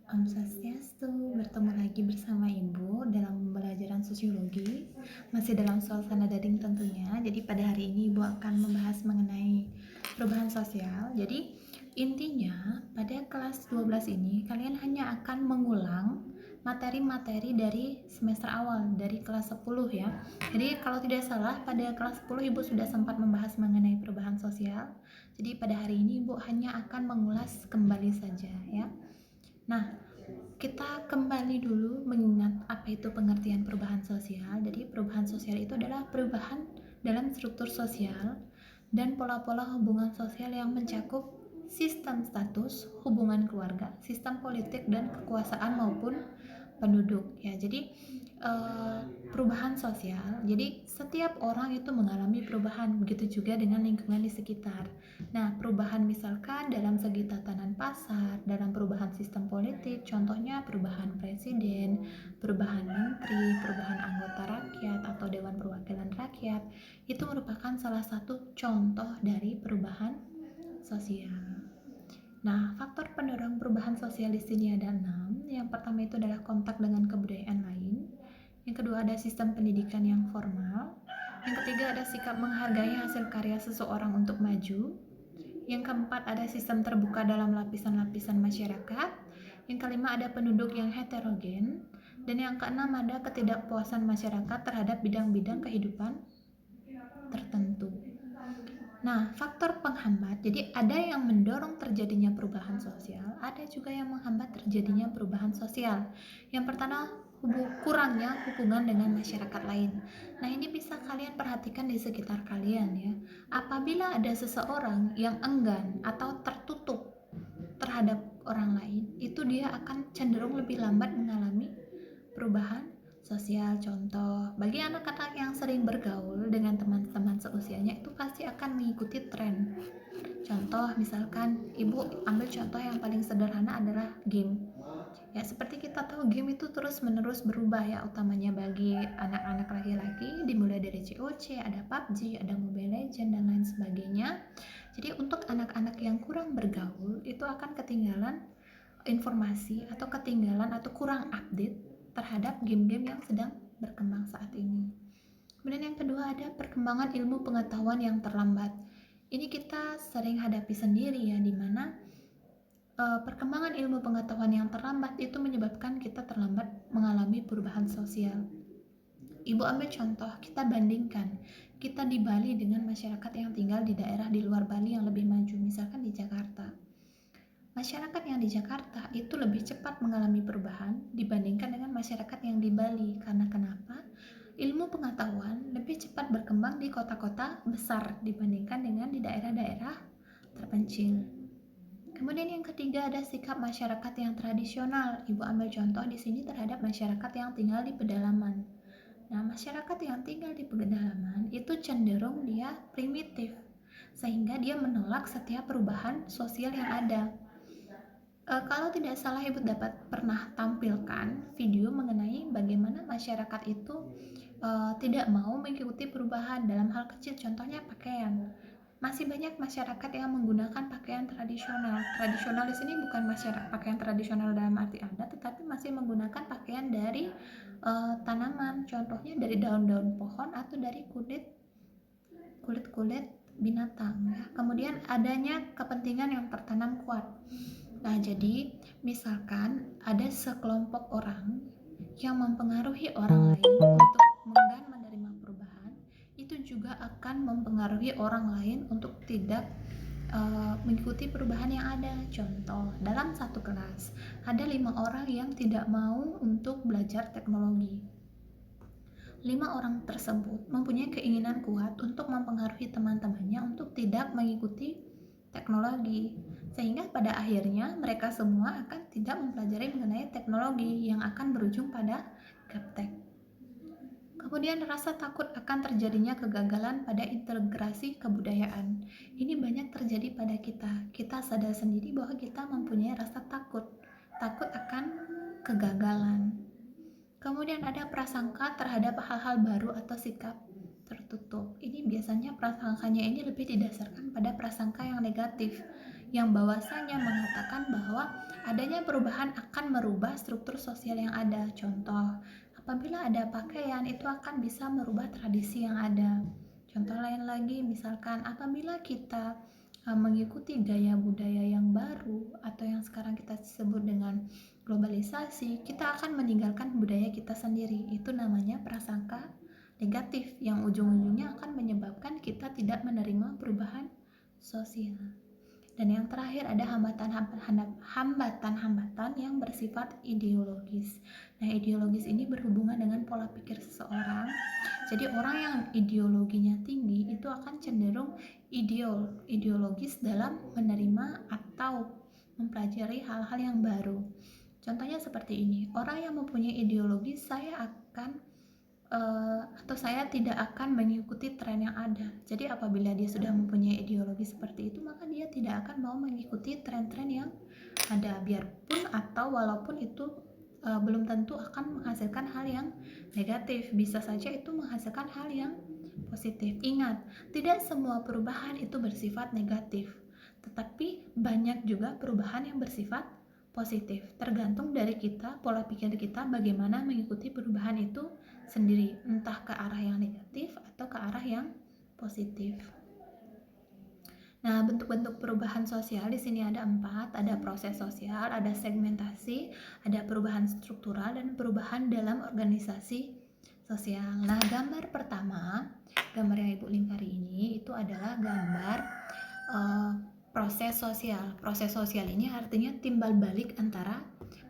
Om Swastiastu, bertemu lagi bersama Ibu dalam pembelajaran sosiologi, masih dalam suasana daring tentunya. Jadi pada hari ini Ibu akan membahas mengenai perubahan sosial. Jadi intinya pada kelas 12 ini kalian hanya akan mengulang materi-materi dari semester awal, dari kelas 10 ya. Jadi kalau tidak salah pada kelas 10 Ibu sudah sempat membahas mengenai perubahan sosial. Jadi pada hari ini Ibu hanya akan mengulas kembali saja ya. Nah, kita kembali dulu mengingat apa itu pengertian perubahan sosial. Jadi, perubahan sosial itu adalah perubahan dalam struktur sosial dan pola-pola hubungan sosial yang mencakup sistem status, hubungan keluarga, sistem politik dan kekuasaan maupun penduduk ya. Jadi perubahan sosial. Jadi setiap orang itu mengalami perubahan, begitu juga dengan lingkungan di sekitar. Nah, perubahan misalkan dalam segi tatanan pasar, dalam perubahan sistem politik, contohnya perubahan presiden, perubahan menteri, perubahan anggota rakyat atau Dewan Perwakilan Rakyat, itu merupakan salah satu contoh dari perubahan sosial. Nah, faktor pendorong perubahan sosial di sini ada 6. Yang pertama itu adalah kontak dengan kebudayaan lain. Yang kedua ada sistem pendidikan yang formal. Yang ketiga ada sikap menghargai hasil karya seseorang untuk maju. Yang keempat ada sistem terbuka dalam lapisan-lapisan masyarakat. Yang kelima ada penduduk yang heterogen. Dan yang keenam ada ketidakpuasan masyarakat terhadap bidang-bidang kehidupan tertentu. Nah, faktor penghambat, jadi ada yang mendorong terjadinya perubahan sosial, ada juga yang menghambat terjadinya perubahan sosial. Yang pertama, kurangnya hubungan dengan masyarakat lain. Nah, ini bisa kalian perhatikan di sekitar kalian ya. Apabila ada seseorang yang enggan atau tertutup terhadap orang lain, itu dia akan cenderung lebih lambat mengalami perubahan sosial. Contoh, bagi anak-anak yang sering bergaul dengan teman-teman seusianya itu pasti akan mengikuti tren. Contoh, misalkan ibu ambil contoh yang paling sederhana adalah game. Ya, seperti kita tahu game itu terus-menerus berubah ya, utamanya bagi anak-anak laki-laki dimulai dari COC, ada PUBG, ada Mobile Legends dan lain sebagainya. Jadi untuk anak-anak yang kurang bergaul itu akan ketinggalan informasi atau ketinggalan atau kurang update terhadap game-game yang sedang berkembang saat ini. Kemudian yang kedua ada perkembangan ilmu pengetahuan yang terlambat. Ini kita sering hadapi sendiri ya, di mana perkembangan ilmu pengetahuan yang terlambat itu menyebabkan kita terlambat mengalami perubahan sosial. Ibu ambil contoh, kita bandingkan kita di Bali dengan masyarakat yang tinggal di daerah di luar Bali yang lebih maju, misalkan di Jakarta. Masyarakat yang di Jakarta itu lebih cepat mengalami perubahan dibandingkan dengan masyarakat yang di Bali. Karena kenapa? Ilmu pengetahuan lebih cepat berkembang di kota-kota besar dibandingkan dengan di daerah-daerah terpencil. Kemudian yang ketiga ada sikap masyarakat yang tradisional. Ibu ambil contoh di sini terhadap masyarakat yang tinggal di pedalaman. Nah, masyarakat yang tinggal di pedalaman itu cenderung dia primitif, sehingga dia menolak setiap perubahan sosial yang ada. Kalau tidak salah ibu dapat pernah tampilkan video mengenai bagaimana masyarakat itu tidak mau mengikuti perubahan dalam hal kecil, contohnya pakaian. Masih banyak masyarakat yang menggunakan pakaian tradisional. Tradisional di sini bukan masyarakat pakaian tradisional dalam arti adat, tetapi masih menggunakan pakaian dari tanaman, contohnya dari daun-daun pohon atau dari kulit binatang ya. Kemudian adanya kepentingan yang tertanam kuat. Nah, jadi misalkan ada sekelompok orang yang mempengaruhi orang lain untuk enggan menerima perubahan, itu juga akan mempengaruhi orang lain untuk tidak mengikuti perubahan yang ada. Contoh, dalam satu kelas ada 5 orang yang tidak mau untuk belajar teknologi. 5 orang tersebut mempunyai keinginan kuat untuk mempengaruhi teman-temannya untuk tidak mengikuti teknologi, sehingga pada akhirnya mereka semua akan tidak mempelajari mengenai teknologi yang akan berujung pada gaptek. Kemudian rasa takut akan terjadinya kegagalan pada integrasi kebudayaan. Ini banyak terjadi pada kita. Kita sadar sendiri bahwa kita mempunyai rasa takut akan kegagalan. Kemudian ada prasangka terhadap hal-hal baru atau sikap tertutup. Ini biasanya prasangkanya ini lebih didasarkan pada prasangka yang negatif, yang bahwasanya mengatakan bahwa bahwa adanya perubahan akan merubah struktur sosial yang ada. Contoh, apabila ada pakaian itu akan bisa merubah tradisi yang ada. Contoh lain lagi, misalkan apabila kita mengikuti gaya budaya yang baru atau yang sekarang kita sebut dengan globalisasi, kita akan meninggalkan budaya kita sendiri. Itu namanya prasangka negatif yang ujung-ujungnya akan menyebabkan kita tidak menerima perubahan sosial. Dan yang terakhir ada hambatan-hambatan yang bersifat ideologis. Nah, ideologis ini berhubungan dengan pola pikir seseorang. Jadi orang yang ideologinya tinggi itu akan cenderung ideologis dalam menerima atau mempelajari hal-hal yang baru. Contohnya seperti ini, orang yang mempunyai ideologi atau saya tidak akan mengikuti tren yang ada. Jadi apabila dia sudah mempunyai ideologi seperti itu, maka dia tidak akan mau mengikuti tren-tren yang ada, biarpun atau walaupun itu belum tentu akan menghasilkan hal yang negatif, bisa saja itu menghasilkan hal yang positif. Ingat, tidak semua perubahan itu bersifat negatif, tetapi banyak juga perubahan yang bersifat positif. Tergantung dari kita, pola pikir kita bagaimana mengikuti perubahan itu sendiri, entah ke arah yang negatif atau ke arah yang positif. Nah, bentuk-bentuk perubahan sosial di sini ada 4, ada proses sosial, ada segmentasi, ada perubahan struktural, dan perubahan dalam organisasi sosial. Nah, gambar pertama, gambar yang Ibu lingkari ini itu adalah gambar proses sosial. Proses sosial ini artinya timbal balik antara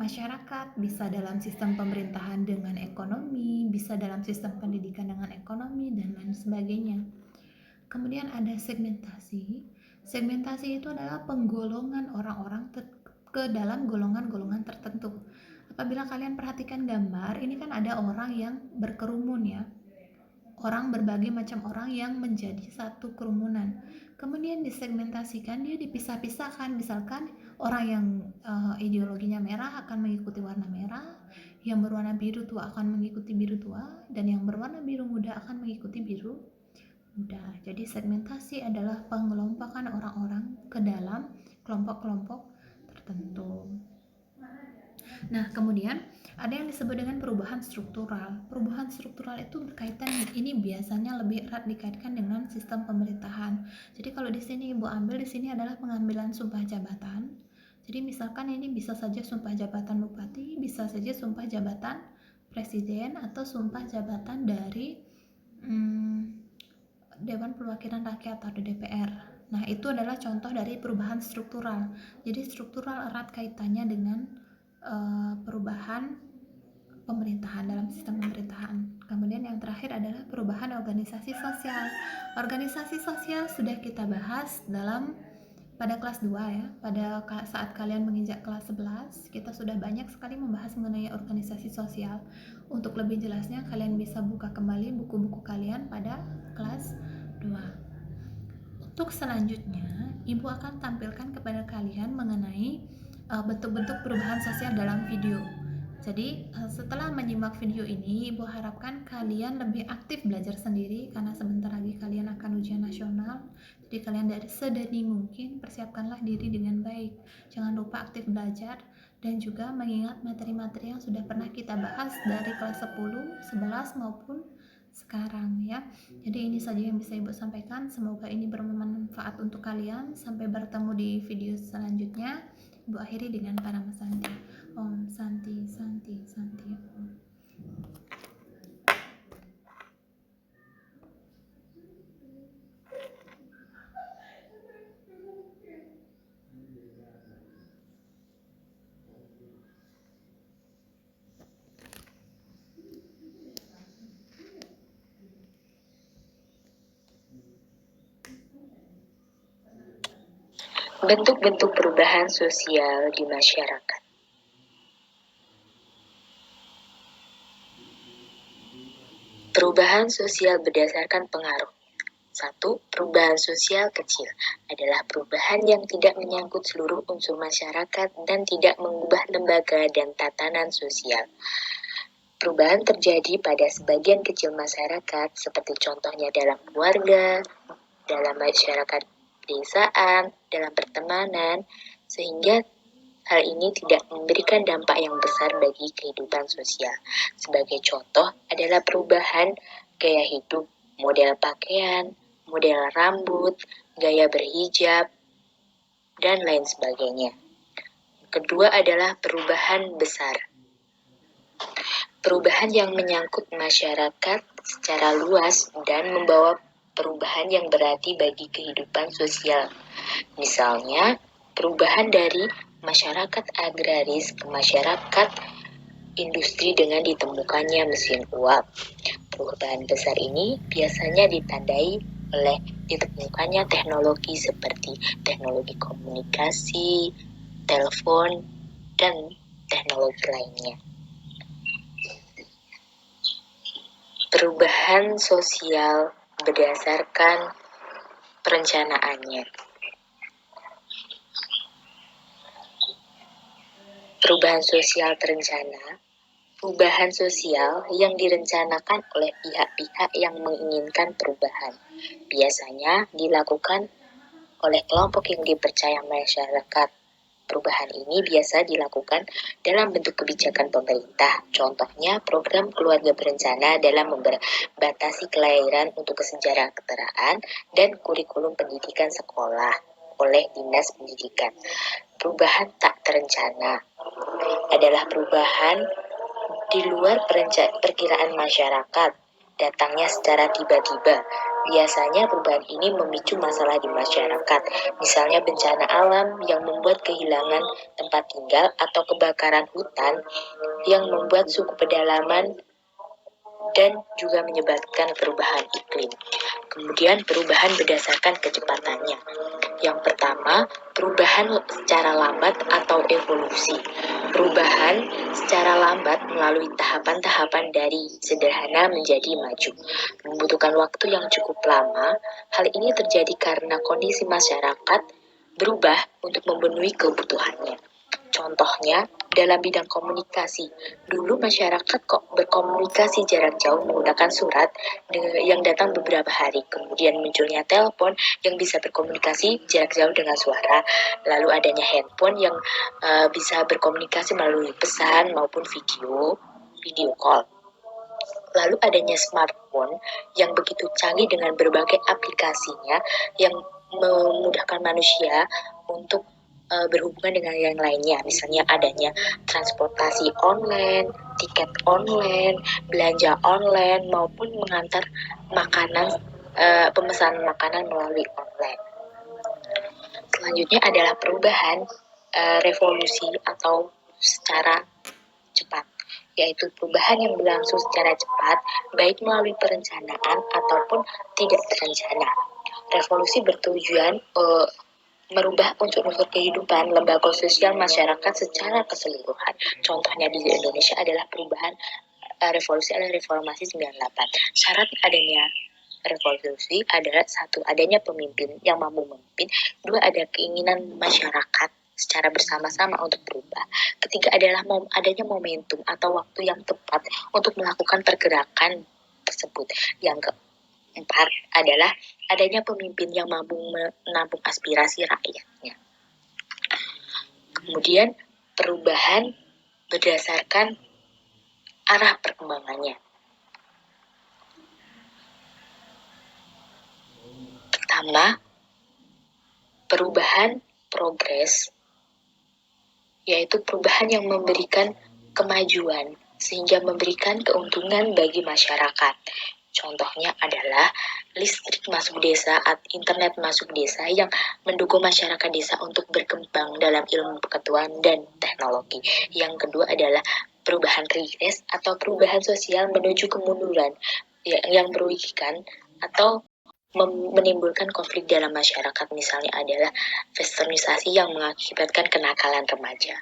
masyarakat, bisa dalam sistem pemerintahan dengan ekonomi, bisa dalam sistem pendidikan dengan ekonomi, dan lain sebagainya. Kemudian ada segmentasi. Segmentasi itu adalah penggolongan orang-orang ke dalam golongan-golongan tertentu. Apabila kalian perhatikan gambar, ini kan ada orang yang berkerumun ya. Orang berbagai macam orang yang menjadi satu kerumunan. Kemudian disegmentasikan, dia dipisah-pisahkan. Misalkan orang yang ideologinya merah akan mengikuti warna merah, yang berwarna biru tua akan mengikuti biru tua, dan yang berwarna biru muda akan mengikuti biru muda. Jadi segmentasi adalah pengelompokan orang-orang ke dalam kelompok-kelompok tertentu. Nah, kemudian ada yang disebut dengan perubahan struktural. Perubahan struktural itu berkaitan, ini biasanya lebih erat dikaitkan dengan sistem pemerintahan. Jadi kalau di sini Ibu ambil, di sini adalah pengambilan sumpah jabatan. Jadi misalkan ini bisa saja sumpah jabatan bupati, bisa saja sumpah jabatan presiden, atau sumpah jabatan dari Dewan Perwakilan Rakyat atau DPR. Nah, itu adalah contoh dari perubahan struktural. Jadi struktural erat kaitannya dengan perubahan pemerintahan, dalam sistem pemerintahan. Kemudian yang terakhir adalah perubahan organisasi sosial. Organisasi sosial sudah kita bahas pada kelas 2 ya. Pada saat kalian menginjak kelas 11, kita sudah banyak sekali membahas mengenai organisasi sosial. Untuk lebih jelasnya, kalian bisa buka kembali buku-buku kalian pada kelas 2. Untuk selanjutnya, Ibu akan tampilkan kepada kalian mengenai bentuk-bentuk perubahan sosial dalam video. Jadi setelah menyimak video ini, Ibu harapkan kalian lebih aktif belajar sendiri, karena sebentar lagi kalian akan ujian nasional. Jadi kalian dari sedini mungkin persiapkanlah diri dengan baik. Jangan lupa aktif belajar dan juga mengingat materi-materi yang sudah pernah kita bahas dari kelas 10, 11 maupun sekarang ya. Jadi ini saja yang bisa Ibu sampaikan. Semoga ini bermanfaat untuk kalian. Sampai bertemu di video selanjutnya. Ibu akhiri dengan Parama Santi. Om Santi Santi Santi Om. Bentuk-bentuk perubahan sosial di masyarakat. Perubahan sosial berdasarkan pengaruh. 1. Perubahan sosial kecil adalah perubahan yang tidak menyangkut seluruh unsur masyarakat dan tidak mengubah lembaga dan tatanan sosial. Perubahan terjadi pada sebagian kecil masyarakat, seperti contohnya dalam keluarga, dalam masyarakat pedesaan, dalam pertemanan, sehingga hal ini tidak memberikan dampak yang besar bagi kehidupan sosial. Sebagai contoh adalah perubahan gaya hidup, model pakaian, model rambut, gaya berhijab, dan lain sebagainya. Kedua adalah perubahan besar. Perubahan yang menyangkut masyarakat secara luas dan membawa perubahan yang berarti bagi kehidupan sosial. Misalnya, perubahan dari masyarakat agraris ke masyarakat industri dengan ditemukannya mesin uap. Perubahan besar ini biasanya ditandai oleh ditemukannya teknologi seperti teknologi komunikasi, telepon, dan teknologi lainnya. Perubahan sosial berdasarkan perencanaannya. Perubahan sosial terencana, perubahan sosial yang direncanakan oleh pihak-pihak yang menginginkan perubahan. Biasanya dilakukan oleh kelompok yang dipercaya masyarakat. Perubahan ini biasa dilakukan dalam bentuk kebijakan pemerintah. Contohnya, program keluarga berencana dalam membatasi kelahiran untuk kesejahteraan dan kurikulum pendidikan sekolah oleh Dinas Pendidikan. Perubahan tak terencana adalah perubahan di luar perkiraan masyarakat, datangnya secara tiba-tiba. Biasanya perubahan ini memicu masalah di masyarakat, misalnya bencana alam yang membuat kehilangan tempat tinggal atau kebakaran hutan yang membuat suku pedalaman dan juga menyebabkan perubahan iklim. Kemudian perubahan berdasarkan kecepatannya. Yang pertama, perubahan secara lambat atau evolusi. Perubahan secara lambat melalui tahapan-tahapan dari sederhana menjadi maju. Membutuhkan waktu yang cukup lama. Hal ini terjadi karena kondisi masyarakat berubah untuk memenuhi kebutuhannya. Contohnya, dalam bidang komunikasi, dulu masyarakat kok berkomunikasi jarak jauh menggunakan surat yang datang beberapa hari. Kemudian munculnya telepon yang bisa berkomunikasi jarak jauh dengan suara. Lalu adanya handphone yang bisa berkomunikasi melalui pesan maupun video call. Lalu adanya smartphone yang begitu canggih dengan berbagai aplikasinya yang memudahkan manusia untuk berhubungan dengan yang lainnya, misalnya adanya transportasi online, tiket online, belanja online, maupun mengantar makanan, pemesanan makanan melalui online. Selanjutnya adalah perubahan revolusi atau secara cepat, yaitu perubahan yang berlangsung secara cepat, baik melalui perencanaan ataupun tidak terencana. Revolusi bertujuan merubah unsur-unsur kehidupan lembaga sosial masyarakat secara keseluruhan. Contohnya di Indonesia adalah perubahan revolusi adalah reformasi 98. Syarat adanya revolusi adalah satu, adanya pemimpin yang mampu memimpin. Dua, ada keinginan masyarakat secara bersama-sama untuk berubah. Ketiga adalah adanya momentum atau waktu yang tepat untuk melakukan pergerakan tersebut. Yang keempat adalah adanya pemimpin yang mampu menampung aspirasi rakyatnya. Kemudian perubahan berdasarkan arah perkembangannya. Pertama, perubahan progres, yaitu perubahan yang memberikan kemajuan sehingga memberikan keuntungan bagi masyarakat. Contohnya adalah listrik masuk desa, internet masuk desa yang mendukung masyarakat desa untuk berkembang dalam ilmu pengetahuan dan teknologi. Yang kedua adalah perubahan regres atau perubahan sosial menuju kemunduran yang merugikan atau menimbulkan konflik dalam masyarakat, misalnya adalah westernisasi yang mengakibatkan kenakalan remaja.